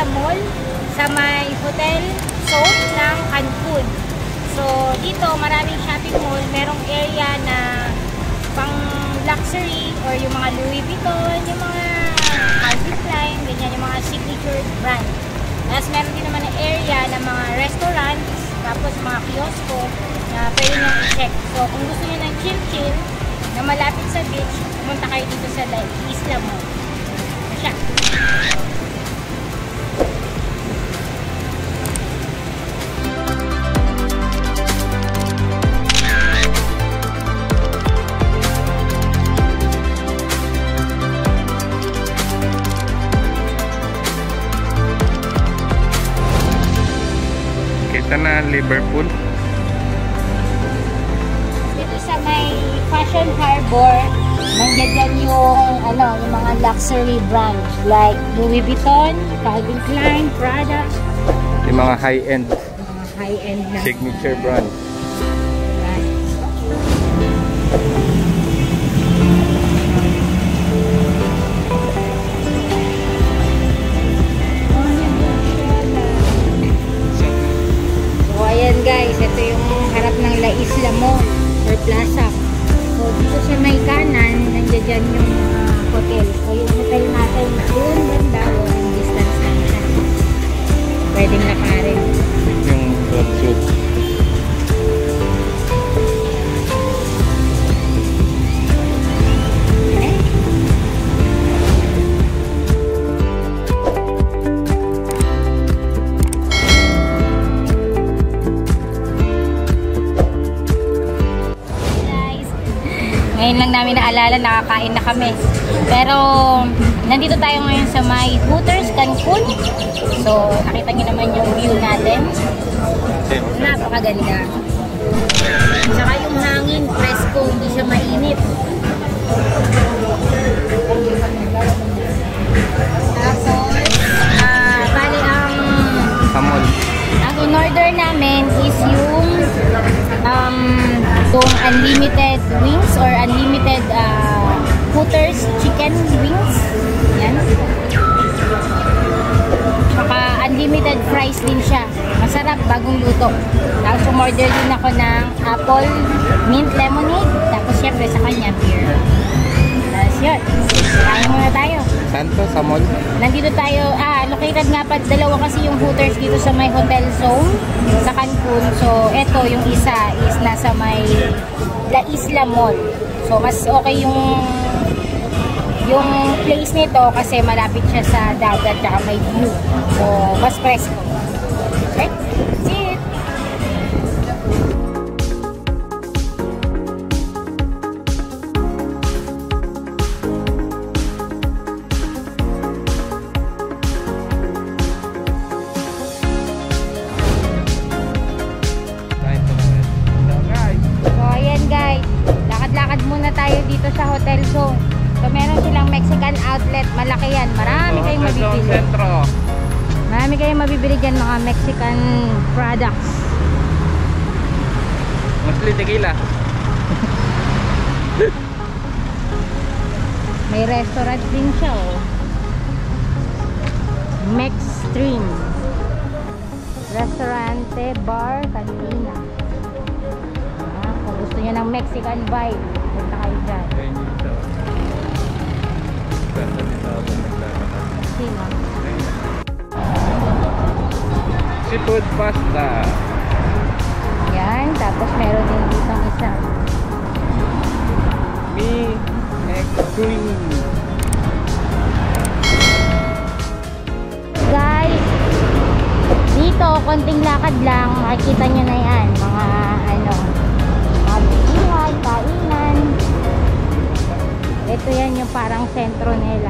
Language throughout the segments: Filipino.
Isla Mall sa may hotel zone ng Cancun. So, dito maraming shopping mall. Merong area na pang luxury or yung mga Louis Vuitton, yung mga Calvin Klein, ganyan, yung mga signature brand. Tapos meron din naman na area ng mga restaurants, tapos mga kiosko na pwede nyo i-check. So, kung gusto nyo ng chill-chill na malapit sa beach, pumunta kayo dito sa Isla Mall. Siya. Kita na Liverpool. Dito sa may Fashion Harbor, nandiyan yung yung mga luxury brands like Louis Vuitton, Calvin Klein, Prada. Yung mga high-end Na signature brand. So ayan guys, ito yung harap ng La Isla Mall or Plaza. So dito sa may kanan, nandiyan yung hotel. So yung hotel natin doon banda, yung distance na siya. Pwedeng lakarin. Yung road shoot. Ngayon lang namin naalala, nakakain na kami. Pero, nandito tayo ngayon sa may Hooters Cancun. So, nakita niyo naman yung view natin. Napakaganda. Saka yung hangin, presko, hindi siya mainit. Tapos, bali ang in-order namin is yung itong unlimited wings or unlimited Hooters chicken wings. Yan. Saka unlimited fries din siya. Masarap, bagong luto. Tapos umorder din ako ng apple mint lemonade. Tapos syempre sa kanya beer. Tapos yun. Kain muna tayo. Saan to? Sa mall? Nandito tayo, located nga pa, dalawa kasi yung Hooters dito sa may hotel zone sa Cancun. So, eto yung isa is nasa may La Isla Mall. So, mas okay yung place nito kasi malapit siya sa dagat at may view. So, mas presko. Okay? See it! Dito sa hotel zone. So meron silang Mexican outlet, malaki yan. Marami kayong mabibili. Sentro. Marami kayong mabibili dyan mga Mexican products. Mostly tequila. May restaurant din siya, oh. Mex Stream. Restaurante, bar, kantina. Kung gusto nyo ng Mexican vibe, punta kayo dyan. Sino? Seafood pasta. Yan, tapos meron din dito isa. Me Extreme. Guys, dito konting lakad lang, makikita nyo na yan. Mga bilihan, kainan. Ito yan yung parang sentro nila.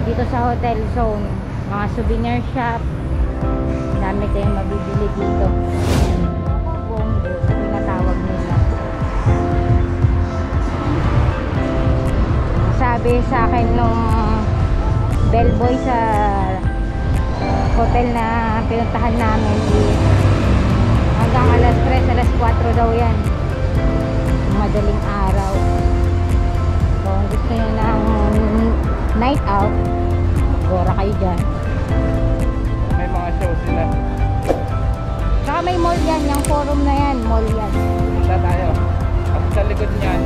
Dito sa hotel zone, mga souvenir shop. Dami kayong mabibili dito. Bongo, tinatawag nila. Sabi sa akin nung bellboy sa hotel na pinuntahan namin, hanggang alas 3, alas 4 daw yan. Madaling araw. So, gusto nyo ng night out, Gora kayo dyan. May mga show sila. Tsaka may mall yan, yung forum na yan, mall yan. Punta tayo. At sa likod niyan,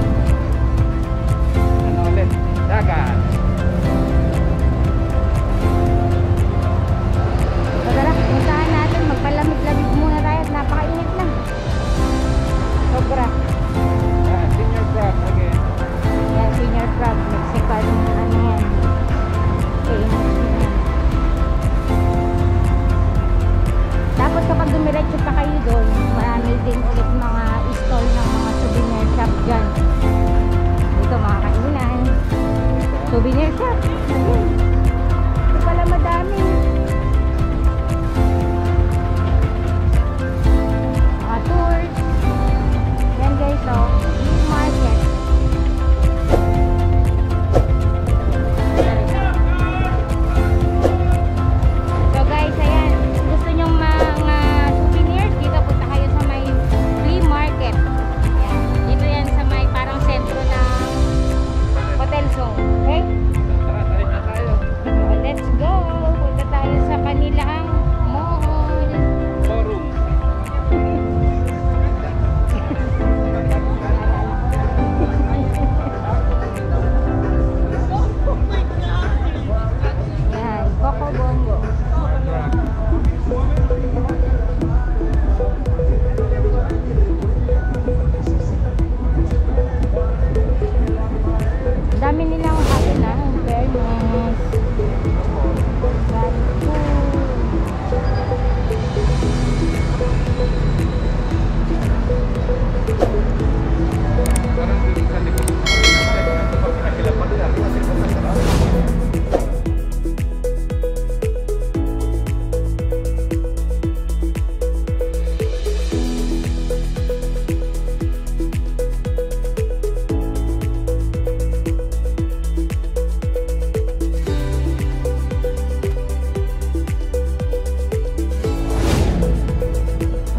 ano ulit? Dagat. So tara, puntahan natin, magpalamig-lamig muna tayo at napakainit na. Sobra. Yan, senior crab again. Yan, senior crab, Mexican, ano yan. Famous yan. Tapos kapag dumiretso pa kayo doon, marami din ulit mga stall ng mga souvenir shop dyan. Dito mga kainan. Souvenir shop. Ayun. Ito pala madami. Mga tours. Yan guys, oh. Flea market. So guys, ayan. Gusto nyo mga souvenirs, dito punta kayo sa may flea market. Ayan. Dito yan sa may parang sentro ng Hotel Zone. Okay? Tara, tayo na tayo. So, let's go. Punta tayo sa kanilang mall. Forum. Yan, Coco Bongo. Ang dami nilang ano na, in fairness. Parang dito sa likod.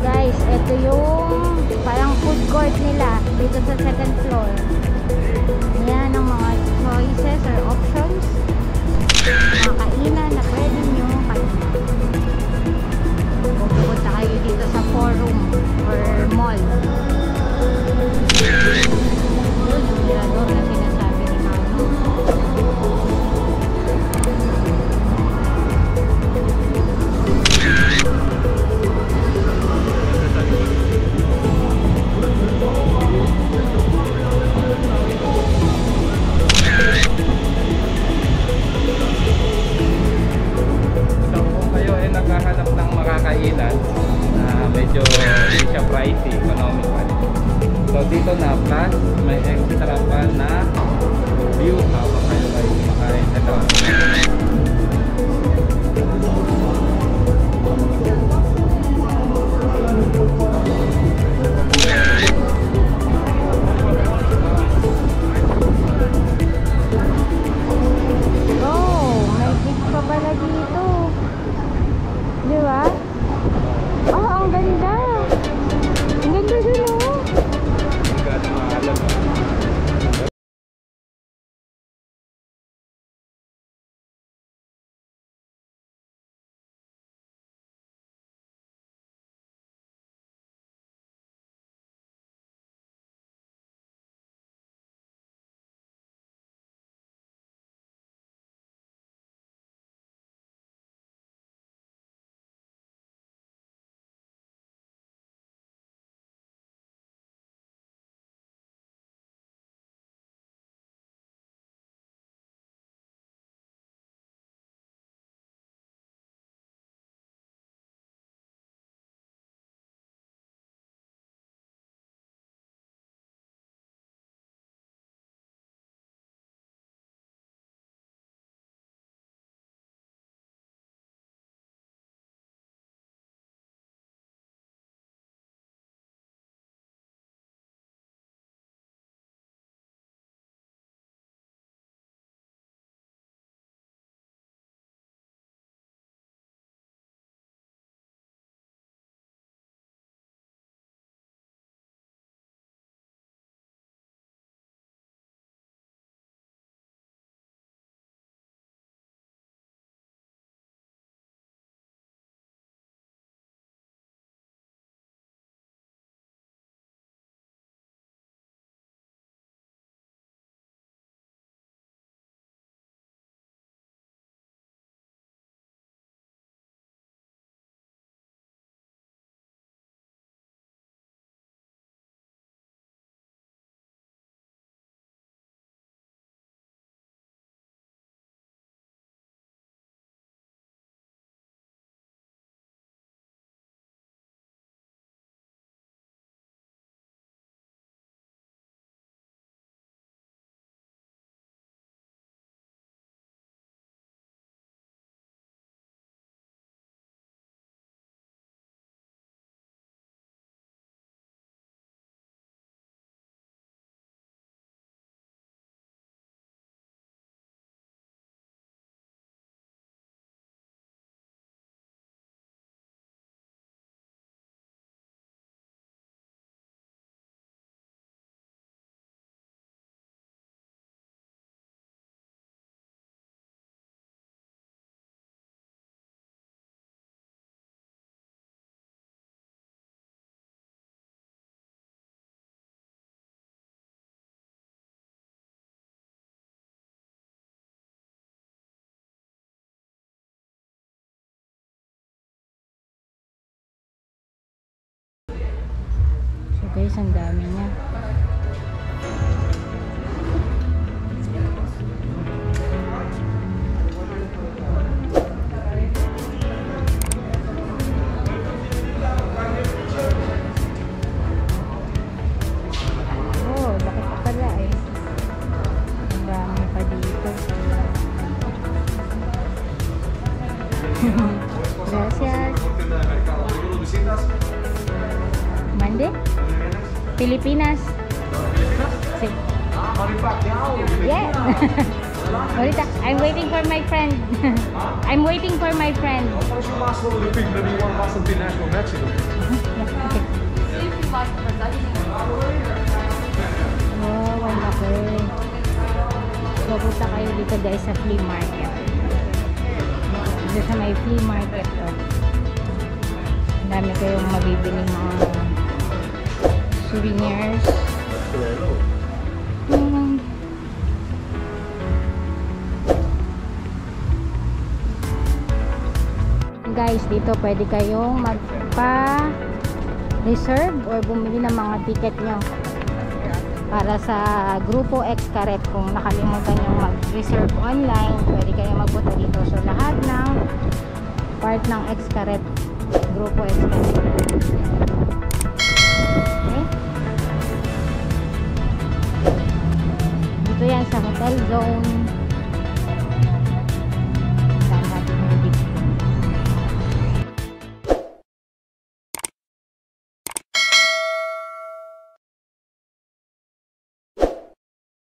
Guys, ito yung parang food court nila dito sa second floor. Ayan ang mga choices or options. Mga kainan na pwede nyo kainin. Kung pupunta kayo dito sa forum or mall. Yun yung mirador na sinasabi ni Mama. So kung kayo ay naghahanap ng makakainan na medyo hindi siya pricey, economical. So dito na plus may extra pa na view habang kayo ay kumakain. Ito. Oh, may gift pa pala dito. Di ba? Oh, ang ganda. Ang ganda dun, oh. Hindi ka na maalam. Guys, ang dami niya. Oh, laki pa pala eh. Ang dami pa dito. Gracias. Mande? Pilipinas. Sí. Yeah. Ahorita, I'm waiting for my friend. I'm waiting for my friend. Als je laatst wilde pick dat die one was op die national Mexico. Oh, wala ko. Pupunta kayo dito guys sa flea market. Dito sa may flea market to. Ang dami kayong mabibiling mga souvenirs. Guys, dito pwede kayong magpa-reserve or bumili ng mga ticket nyo para sa Grupo Xcaret. Kung nakalimutan nyo mag-reserve online, pwede kayong magpunta dito. So lahat ng part ng Xcaret, Grupo Xcaret. Okay? Dito yan sa Hotel Zone